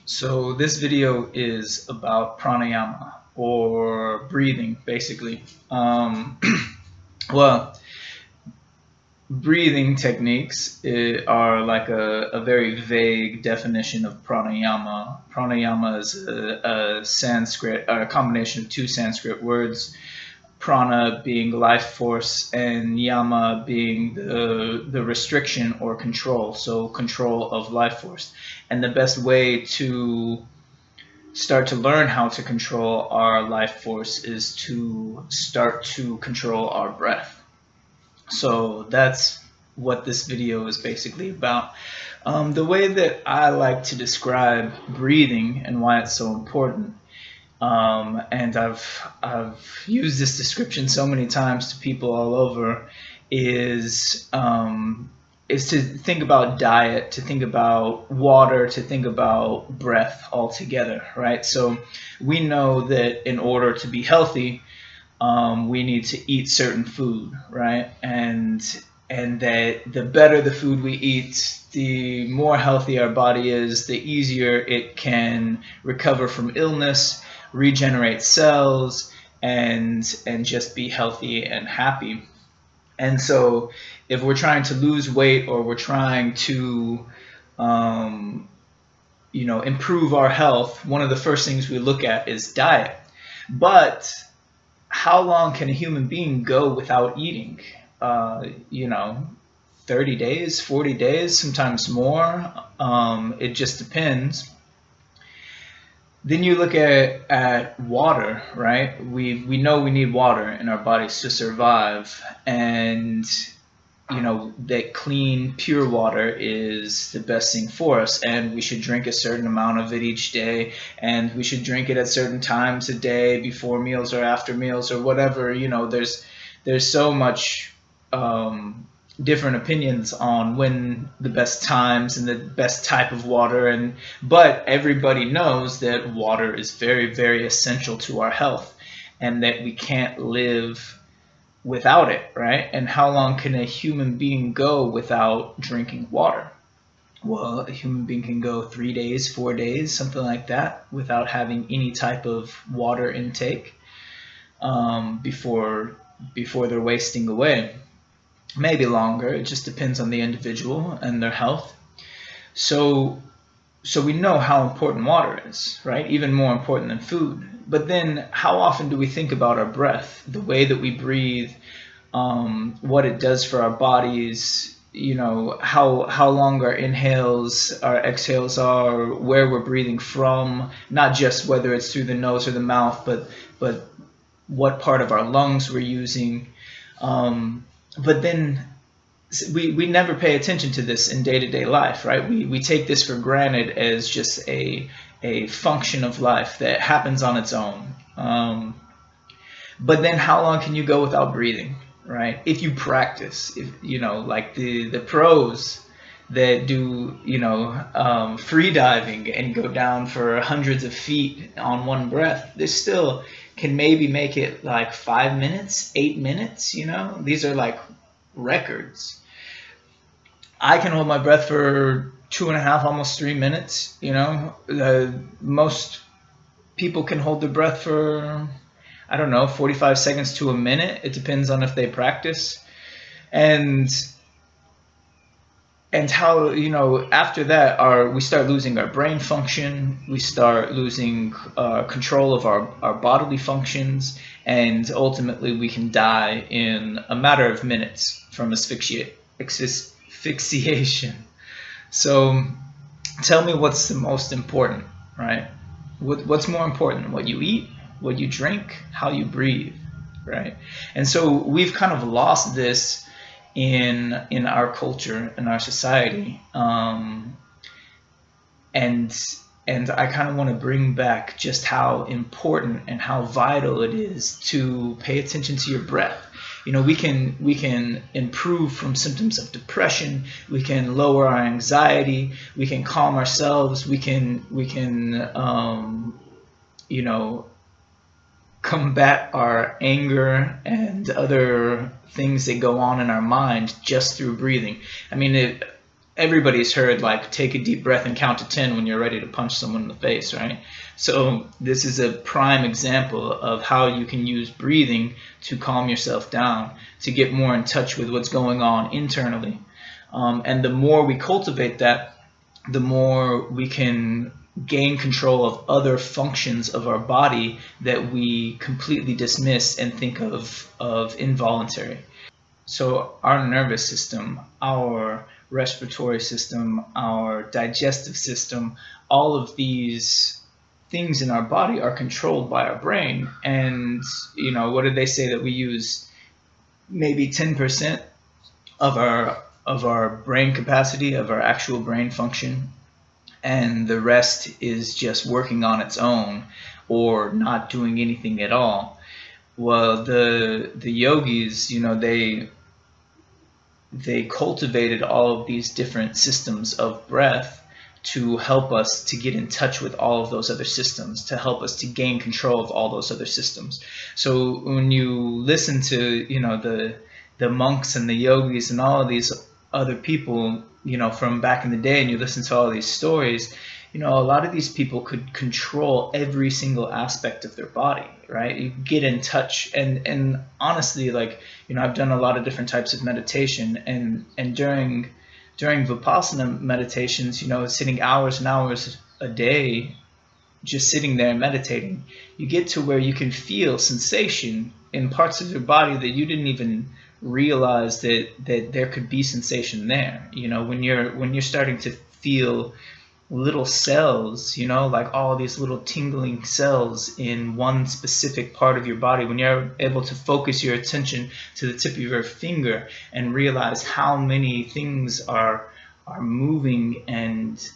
So this video is about pranayama or breathing, basically. Well, breathing techniques are like a very vague definition of pranayama. Pranayama is a Sanskrit, a combination of two Sanskrit words, prana being life force and yama being the restriction or control, so control of life force. And the best way to start to learn how to control our life force is to start to control our breath. So that's what this video is basically about. The way that I like to describe breathing and why it's so important, and I've used this description so many times to people all over, is to think about diet, to think about water, to think about breath altogether, right? So we know that in order to be healthy, we need to eat certain food, right? And that the better the food we eat, the more healthy our body is, the easier it can recover from illness, regenerate cells, and just be healthy and happy. And so, if we're trying to lose weight or we're trying to, um, improve our health, one of the first things we look at is diet. But how long can a human being go without eating? Uh, you know, 30 days, 40 days, sometimes more. It just depends. Then you look at water, right? We know we need water in our bodies to survive, and that clean, pure water is the best thing for us, and we should drink a certain amount of it each day, and we should drink it at certain times a day, before meals or after meals or whatever. There's so much different opinions on when the best times and the best type of water, but everybody knows that water is very, very essential to our health, and that we can't live without it, right? And how long can a human being go without drinking water? Well, a human being can go 3 days, 4 days, something like that, without having any type of water intake, before they're wasting away. Maybe longer. It just depends on the individual and their health. So we know how important water is, right? Even more important than food. But then, how often do we think about our breath, the way that we breathe, what it does for our bodies? How long our inhales, our exhales are, where we're breathing from, not just whether it's through the nose or the mouth, but what part of our lungs we're using. But then we never pay attention to this in day-to-day life, right? We take this for granted as just a function of life that happens on its own. But then how long can you go without breathing, right? If you practice, if like the pros that do free diving and go down for hundreds of feet on one breath, they still can maybe make it like 5 minutes, 8 minutes. These are like records. I can hold my breath for 2.5, almost 3 minutes. Most people can hold their breath for, I don't know, 45 seconds to a minute. It depends on if they practice. And how, after that, we start losing our brain function, we start losing control of our bodily functions, and ultimately we can die in a matter of minutes from asphyxiation. So tell me, what's the most important, right? What's more important? What you eat, what you drink, how you breathe, right? And so we've kind of lost this in our culture, in our society, and I kind of want to bring back just how important and how vital it is to pay attention to your breath. We can improve from symptoms of depression. We can lower our anxiety. We can calm ourselves. We can combat our anger and other things that go on in our mind just through breathing. I mean, everybody's heard like take a deep breath and count to 10 when you're ready to punch someone in the face, right? So this is a prime example of how you can use breathing to calm yourself down, to get more in touch with what's going on internally. And the more we cultivate that, the more we can gain control of other functions of our body that we completely dismiss and think of involuntary. So our nervous system, our respiratory system, our digestive system, all of these things in our body are controlled by our brain. And what did they say, that we use maybe 10% of our brain capacity, of our actual brain function, and the rest is just working on its own or not doing anything at all. Well, the yogis, they cultivated all of these different systems of breath to help us to get in touch with all of those other systems, to help us to gain control of all those other systems. So when you listen to the monks and the yogis and all of these other people from back in the day, and you listen to all these stories, a lot of these people could control every single aspect of their body, right? You get in touch, and honestly, like, I've done a lot of different types of meditation, and during Vipassana meditations, sitting hours and hours a day, just sitting there and meditating, you get to where you can feel sensation in parts of your body that you didn't even realize that there could be sensation there. When you're starting to feel little cells, like all these little tingling cells in one specific part of your body, when you're able to focus your attention to the tip of your finger and realize how many things are moving and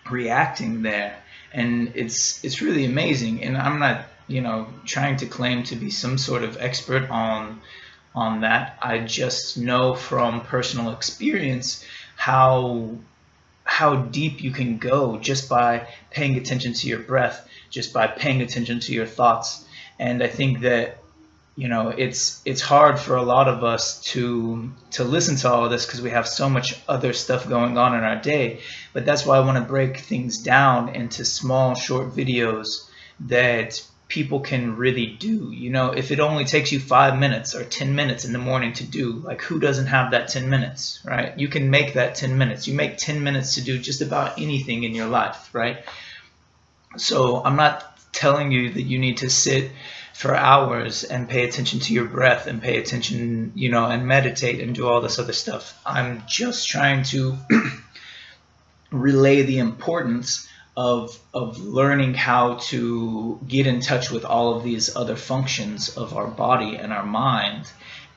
reacting there. And it's really amazing. And I'm not trying to claim to be some sort of expert on that. I just know from personal experience how deep you can go just by paying attention to your breath, just by paying attention to your thoughts. And I think that it's hard for a lot of us to listen to all of this because we have so much other stuff going on in our day. But that's why I want to break things down into small, short videos that people can really do. If it only takes you 5 minutes or 10 minutes in the morning to do, like, who doesn't have that 10 minutes, right? You can make that 10 minutes. You make 10 minutes to do just about anything in your life, right? So I'm not telling you that you need to sit for hours and pay attention to your breath and pay attention, and meditate and do all this other stuff. I'm just trying to relay the importance of learning how to get in touch with all of these other functions of our body and our mind,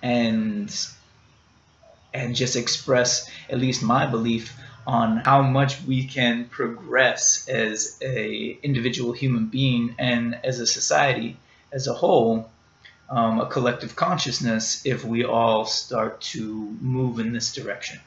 and just express at least my belief on how much we can progress as a individual human being and as a society as a whole, a collective consciousness, if we all start to move in this direction.